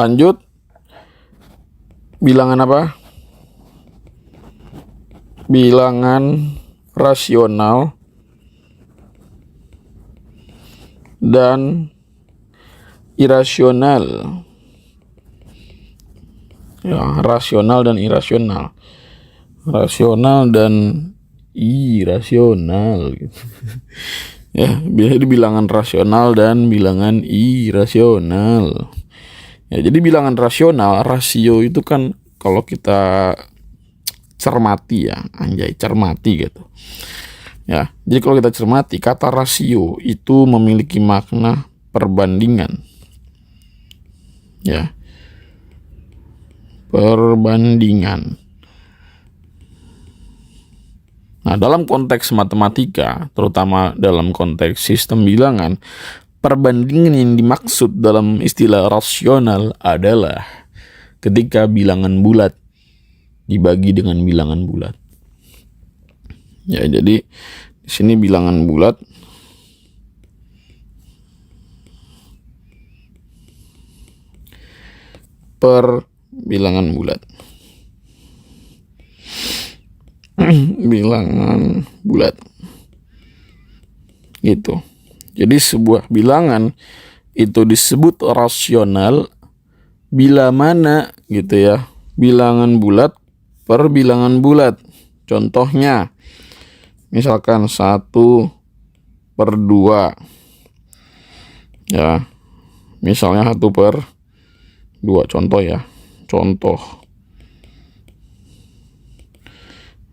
Lanjut, bilangan apa? Bilangan rasional dan irasional. Ya, rasional dan irasional. Rasional dan irasional gitu. Ya, biasanya bilangan rasional dan bilangan irasional. Ya, jadi bilangan rasional, rasio itu kan kalau kita cermati ya, anjay cermati gitu. Ya, jadi kalau kita cermati, kata rasio itu memiliki makna perbandingan. Ya. Perbandingan. Nah, dalam konteks matematika, terutama dalam konteks sistem bilangan, perbandingan yang dimaksud dalam istilah rasional adalah ketika bilangan bulat dibagi dengan bilangan bulat. Ya, jadi di sini bilangan bulat per bilangan bulat. Bilangan bulat. Gitu. Jadi sebuah bilangan itu disebut rasional bila mana gitu ya, bilangan bulat per bilangan bulat. Contohnya misalkan 1/2 ya, misalnya 1/2 contoh ya, contoh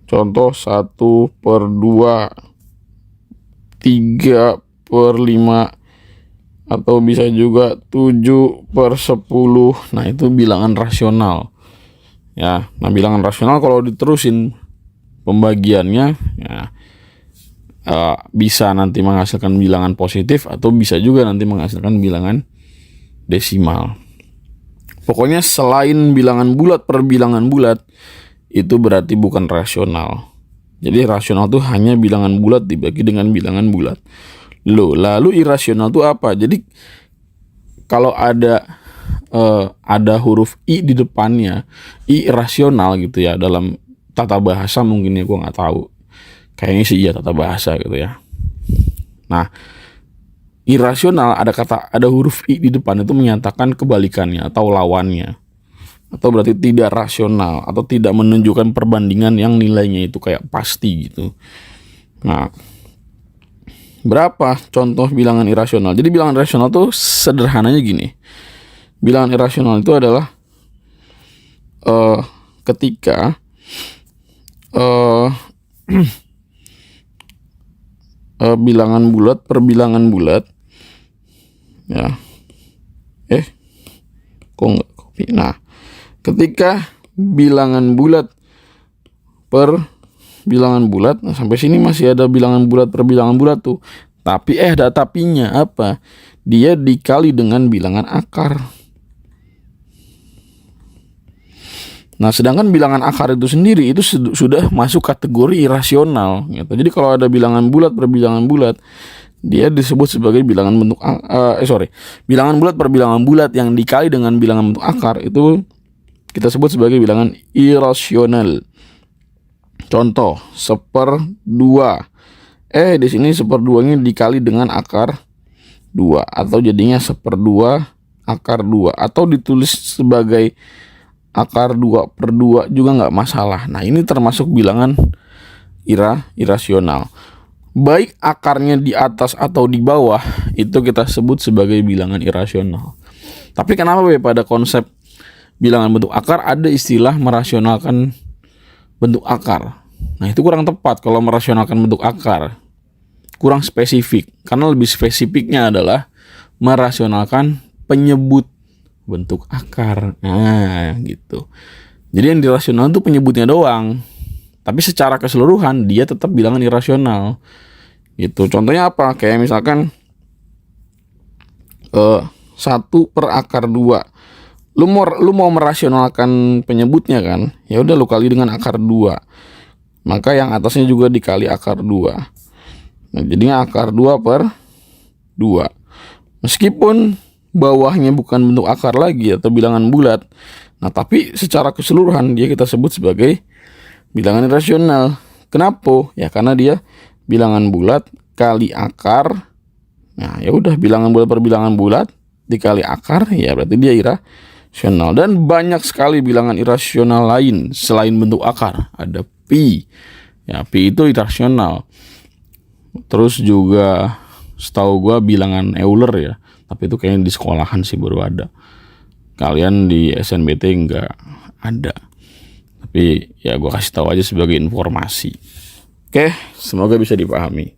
1/2, 3/5, atau bisa juga 7/10. Nah, itu bilangan rasional ya. Nah, bilangan rasional kalau diterusin pembagiannya ya, bisa nanti menghasilkan bilangan positif atau bisa juga nanti menghasilkan bilangan desimal. Pokoknya selain bilangan bulat per bilangan bulat itu berarti bukan rasional. Jadi rasional itu hanya bilangan bulat dibagi dengan bilangan bulat. Lalu irasional itu apa? Jadi kalau ada huruf i di depannya, i rasional gitu ya, dalam tata bahasa mungkin ya, gue nggak tahu. Kayaknya sih iya tata bahasa gitu ya. Nah, irasional ada huruf i di depan itu menyatakan kebalikannya atau lawannya. Atau berarti tidak rasional atau tidak menunjukkan perbandingan yang nilainya itu kayak pasti gitu. Nah, berapa contoh bilangan irasional? Jadi bilangan irasional tuh sederhananya gini. Bilangan irasional itu adalah ketika bilangan bulat per bilangan bulat ya. Kok nggak kopi? Nah, ketika bilangan bulat per bilangan bulat, nah sampai sini masih ada bilangan bulat per bilangan bulat tuh. Tapinya apa? Dia dikali dengan bilangan akar. Nah, sedangkan bilangan akar itu sendiri itu sudah masuk kategori irasional gitu. Jadi kalau ada bilangan bulat per bilangan bulat, dia disebut sebagai bilangan bentuk bilangan bulat per bilangan bulat yang dikali dengan bilangan bentuk akar itu kita sebut sebagai bilangan irasional. Contoh 1/2. Di sini 1/2-nya dikali dengan akar 2 atau jadinya 1/2 akar 2 atau ditulis sebagai akar 2/2 juga nggak masalah. Nah, ini termasuk bilangan irasional. Baik akarnya di atas atau di bawah itu kita sebut sebagai bilangan irasional. Tapi kenapa pada konsep bilangan bentuk akar ada istilah merasionalkan bentuk akar? Nah, itu kurang tepat kalau merasionalkan bentuk akar. Kurang spesifik, karena lebih spesifiknya adalah merasionalkan penyebut bentuk akar. Nah, gitu. Jadi yang dirasional itu penyebutnya doang. Tapi secara keseluruhan dia tetap bilangan irasional. Gitu. Contohnya apa? Kayak misalkan 1/akar 2. Lu mau merasionalkan penyebutnya kan? Ya udah lu kali dengan akar 2. Maka yang atasnya juga dikali akar 2. Nah, jadinya akar 2/2. Meskipun bawahnya bukan bentuk akar lagi atau bilangan bulat. Nah, tapi secara keseluruhan dia kita sebut sebagai bilangan irasional. Kenapa? Ya karena dia bilangan bulat kali akar. Nah, ya udah, bilangan bulat per bilangan bulat dikali akar, ya berarti dia irasional. Dan banyak sekali bilangan irasional lain selain bentuk akar. Ada pi. Ya, pi itu irasional. Terus juga setahu gua bilangan Euler ya. Tapi itu kayaknya di sekolahan sih baru ada. Kalian di SNBT nggak ada. Tapi ya gue kasih tahu aja sebagai informasi. Oke, semoga bisa dipahami.